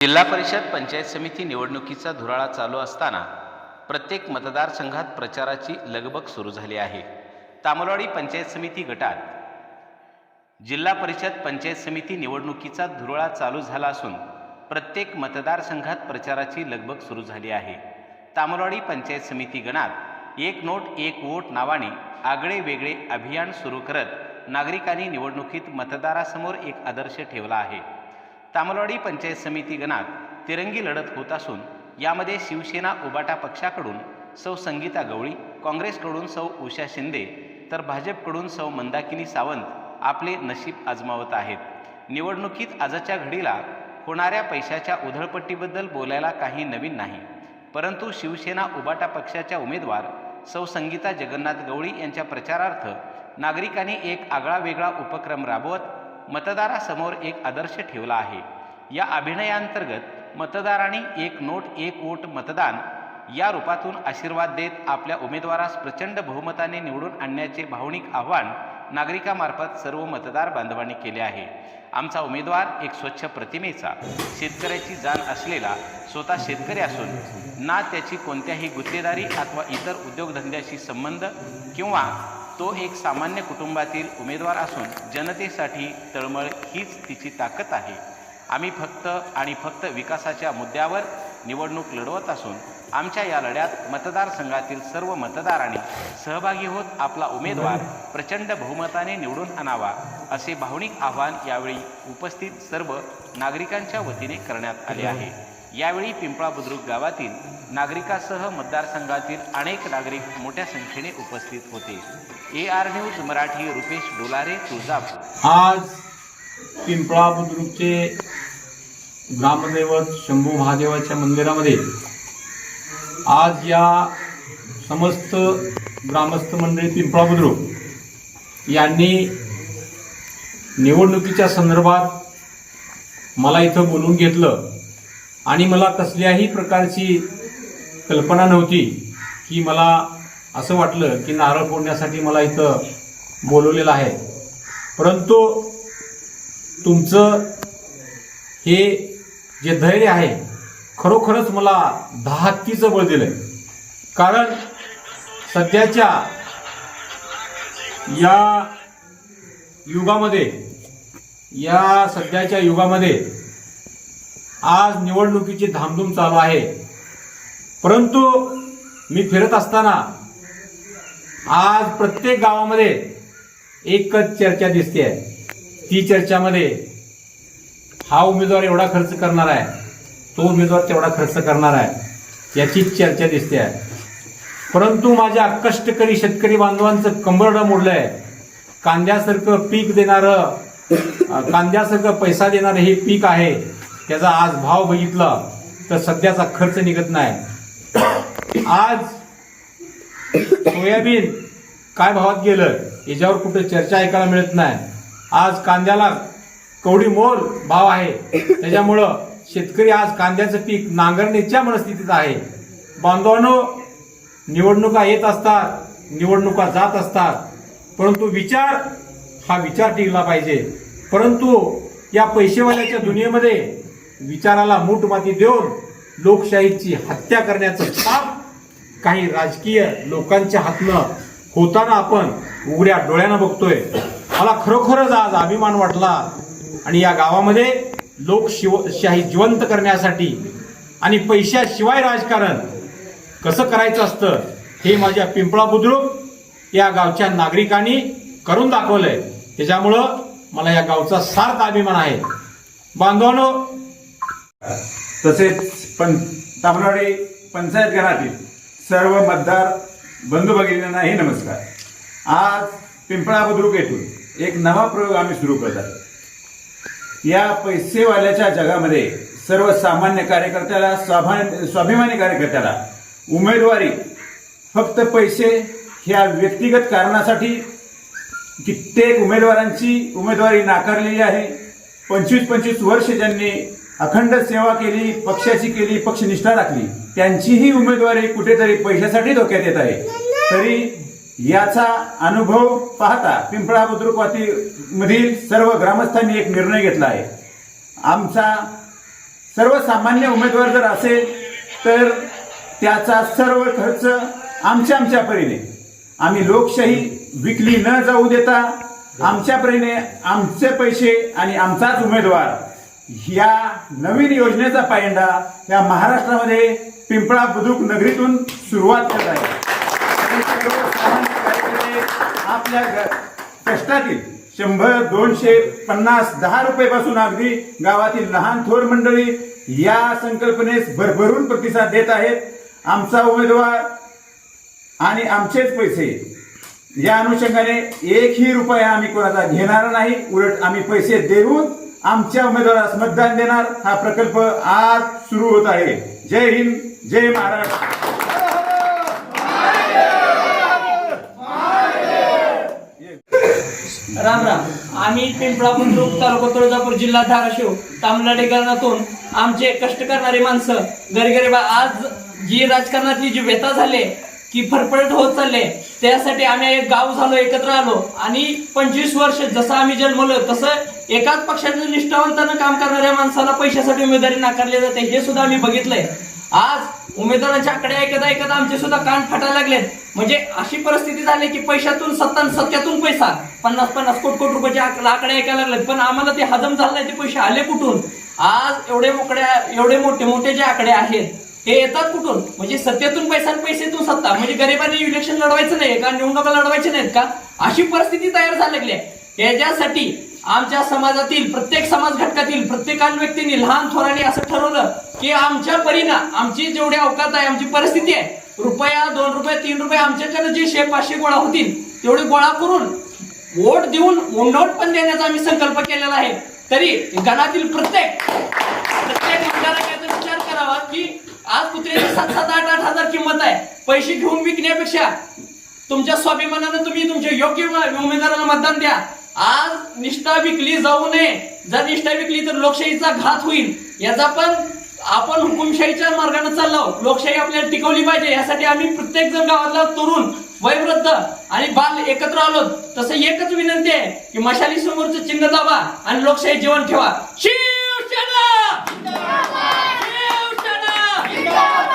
जिल्हा परिषद पंचायत समिती निवडणुकीचा धुराळा चालू असताना प्रत्येक मतदारसंघात प्रचाराची लगबग सुरू झाली आहे। तामलवाडी पंचायत समिती गटात जिल्हा परिषद पंचायत समिती निवडणुकीचा धुराळा चालू झाला असून प्रत्येक मतदारसंघात प्रचाराची लगबग सुरू झाली आहे। तामलवाडी पंचायत समिती गणात एक नोट एक वोट नावाने आगळे वेगळे अभियान सुरू करत नागरिकांनी निवडणुकीत मतदारासमोर एक आदर्श ठेवला आहे। तामलवाडी पंचायत समिती गणात तिरंगी लढत होत असून यामध्ये शिवसेना उबाटा पक्षाकडून सौ संगीता गवळी, काँग्रेसकडून सौ उषा शिंदे तर भाजपकडून सौ मंदाकिनी सावंत आपले नशीब आजमावत आहेत। निवडणुकीत आजच्या घडीला होणाऱ्या पैशाच्या उधळपट्टीबद्दल बोलायला काही नवीन नाही, परंतु शिवसेना उबाटा पक्षाच्या उमेदवार सौ संगीता जगन्नाथ गवळी यांच्या प्रचारार्थ नागरिकांनी एक आगळा वेगळा उपक्रम राबवत मतदारासमोर एक आदर्श ठेवला आहे। या अभियानांतर्गत मतदारांनी एक नोट एक वोट मतदान या रूपातून आशीर्वाद देत आपल्या उमेदवारास प्रचंड बहुमताने निवडून आणण्याचे भावनिक आव्हान नागरिकांमार्फत सर्व मतदार बांधवांनी केले आहे। आमचा उमेदवार एक स्वच्छ प्रतिमेचा, शेतकऱ्याची जाण असलेला स्वतः शेतकरी असून ना त्याची कोणत्याही गुत्तेदारी अथवा इतर उद्योगधंद्याशी संबंध किंवा तो एक सामान्य कुटुंबातील उमेदवार असून जनतेसाठी तळमळ हीच तिची ताकद आहे। आम्ही फक्त विकासाच्या मुद्द्यावर निवडणूक लढवत असून आमच्या या लढ्यात मतदारसंघातील सर्व मतदारांनी सहभागी होत आपला उमेदवार प्रचंड बहुमताने निवडून आणावा असे भावनिक आवाहन यावेळी उपस्थित सर्व नागरिकांच्या वतीने करण्यात आले आहे। यावेळी पिंपळा बुद्रुक गावातील नागरिकांसह मतदारसंघातील अनेक नागरिक मोठ्या संख्येने उपस्थित होते। AR news Marathi Rupesh Dolare, Tuljapur. आज पिंपळा बुद्रुकचे ग्रामदैवत शंभू महादेवाच्या मंदिरामध्ये आज या समस्त ग्रामस्थ मंडळी पिंपळा बुद्रुक यांनी निवडणुकीच्या संदर्भात मला इथं बोलवून घेतलं आणि मला कसल्याही प्रकारची कल्पना नव्हती की मला असं वाटलं की नारळ फोडण्यासाठी मला इथं बोलवलेलं आहे, परंतु तुमचं हे जे धैर्य आहे खरोखरच मला धाकटीचं बळ दिलंय। कारण सध्याच्या या युगामध्ये आज निवडणुकीची धामधूम चालू आहे, परंतु मी फिरत असताना आज प्रत्येक गावामध्ये एकच चर्चा दिसते आहे। ती चर्चामध्ये हा उमेदवार एवढा खर्च करणार आहे, तो उमेदवार तेवढा खर्च करणार आहे, याचीच चर्चा दिसते आहे। परंतु माझ्या कष्टकरी शेतकरी बांधवांचं कंबरडं मोडलंय। कांद्यासारखं पीक देणारं, कांद्यासारखं पैसा देणारं हे पीक आहे, त्याचा आज भाव बघितला तर सध्याचा खर्च निघत नाही। आज सोयाबीन काय भावात गेलं याच्यावर कुठे चर्चा ऐकायला मिळत नाही। आज कांद्याला कवडी मोल भाव आहे, त्याच्यामुळं शेतकरी आज कांद्याचं पीक नांगरणीच्या मनस्थितीत आहे। बांधवांनो, निवडणुका येत असतात, निवडणुका जात असतात, परंतु हा विचार टिकला पाहिजे। परंतु या पैसेवाल्याच्या दुनियेमध्ये विचाराला मूठ माती देऊन लोकशाहीची हत्या करण्याचं काम काही राजकीय लोकांच्या हातनं होताना आपण उघड्या डोळ्यानं बघतोय। मला खरोखरच आज अभिमान वाटला आणि या गावामध्ये लोकशाही जिवंत करण्यासाठी आणि पैशाशिवाय राजकारण कसं करायचं असतं हे माझ्या पिंपळा बुद्रुक या गावच्या नागरिकांनी करून दाखवलंय। त्याच्यामुळं मला या गावचा सार्थ अभिमान आहे। बांधवांनो, तसेच तामलवाडी पंचायत गणातील सर्व मतदार बंधू भगिनींनाही नमस्कार। आज पिंपळा बुद्रुक येथून एक नवा प्रयोग आम्ही सुरू करत आहोत। या पैसेवाल्याच्या जगामध्ये सर्वसामान्य कार्यकर्त्याला, स्वाभिमानी कार्यकर्त्याला उमेदवारी फक्त पैसे ह्या व्यक्तिगत कारणासाठी कित्येक उमेदवारांची उमेदवारी नाकारलेली आहे। 25-25 वर्ष ज्यांनी अखंड सेवा केली, पक्षाची केली, पक्षनिष्ठा राखली, त्यांचीही उमेदवारी कुठेतरी पैशासाठी धोक्यात येत आहे। तरी याचा अनुभव पाहता पिंपळा बुद्रुक मधील सर्व ग्रामस्थांनी एक निर्णय घेतला आहे। आमचा सर्वसामान्य उमेदवार जर असेल तर त्याचा सर्व खर्च आमच्या परीने आम्ही लोकशाही विकली न जाऊ देता आमच्या परीने आमचे पैसे आणि आमचाच उमेदवार या नवीन योजनेचा पायंडा या महाराष्ट्रामध्ये पिंपळा बुद्रुक नगरीतून सुरुवात करत आहे. सर्वसामान्य कार्यकर्ते आपल्या कष्टातील 100, 200, 50, 10 रुपयेपासून अगदी गावातील लहान थोर मंडळी या संकल्पनेस भरभरून प्रतिसाद देत आहेत. आमचा उमेदवार आणि आमचेच पैसे या अनुषंगाने एकही रुपया आम्ही कोणाचा घेणार नाही. उलट आम्ही पैसे देऊन आमच्या उमेदवारास मतदान देणार. हा प्रकल्प आज सुरू होत आहे. जय हिंद, जय महाराष्ट्र. राम राम. आम्ही पिंपळा बुद्रुक तालुका तुळजापूर जिल्हा धाराशिव तामलाडे गणातून आमचे कष्ट करणारी माणसं गरगरीबा आज जी राजकारणातली जी व्यथा झाले की फरफडत होत चालले त्यासाठी आम्ही एक गाव झालो, एकत्र आलो आणि 25 वर्ष जसं आम्ही जन्मलो तसं एकाच पक्षाचं निष्ठावंतानं काम करणाऱ्या माणसाला पैशासाठी उमेदवारी नाकारली जाते हे सुद्धा आम्ही बघितलंय. आज उमेदवारांच्या आकडे ऐकत आमचे सुद्धा कान फाटायला लागलेत. म्हणजे अशी परिस्थिती झाली की पैशातून सत्यातून पैसा 50-50 कोटी रुपयाचे आकडे ऐकायला लागलेत. पण आम्हाला ते हजम झालं नाही. ते पैसे आले कुठून? आज एवढे मोठे जे आकडे आहेत हे येतात कुठून? म्हणजे सत्तेतून पैसा आणि पैसेतून सत्ता. म्हणजे गरिबांनी इलेक्शन लढवायचं नाही का? निवडणुका लढवायच्या नाहीत का? अशी परिस्थिती तयार झाली लागली आहे. याच्यासाठी आमच्या समाजातील प्रत्येक समाज घटकातील प्रत्येकान व्यक्तींनी लहान थोरांनी असं ठरवलं की आमच्या परीनं आमची जेवढी अवकात आहे, आमची परिस्थिती आहे, रुपया, 2 रुपये, 3 रुपये आमच्याकडे जे 100-500 गोळा होतील तेवढे गोळा करून वोट देऊन नोट पण देण्याचा आम्ही संकल्प केलेला आहे. तरी गणातील प्रत्येक मंडळाचा विचार करावा की आज कुत्र्याची 7-8 हजार किंमत आहे. पैसे घेऊन विकण्यापेक्षा तुमच्या स्वाभिमानानं तुम्ही तुमच्या योग्य उमेदवाराला मतदान द्या. आज निष्ठा विकली जाऊ नये. जर निष्ठा विकली तर लोकशाहीचा घात होईल. याचा पण आपण हुकुमशाहीच्या मार्गाने चाललो. लोकशाही आपल्याला टिकवली पाहिजे. यासाठी आम्ही प्रत्येक जण गावातला तरुण, वयोवृद्ध आणि बाल एकत्र आलो. तसं एकच विनंती आहे की मशाली समोरचं चिन्ह दाबा आणि लोकशाही जीवन ठेवा. शिवसेना! शिवसेना!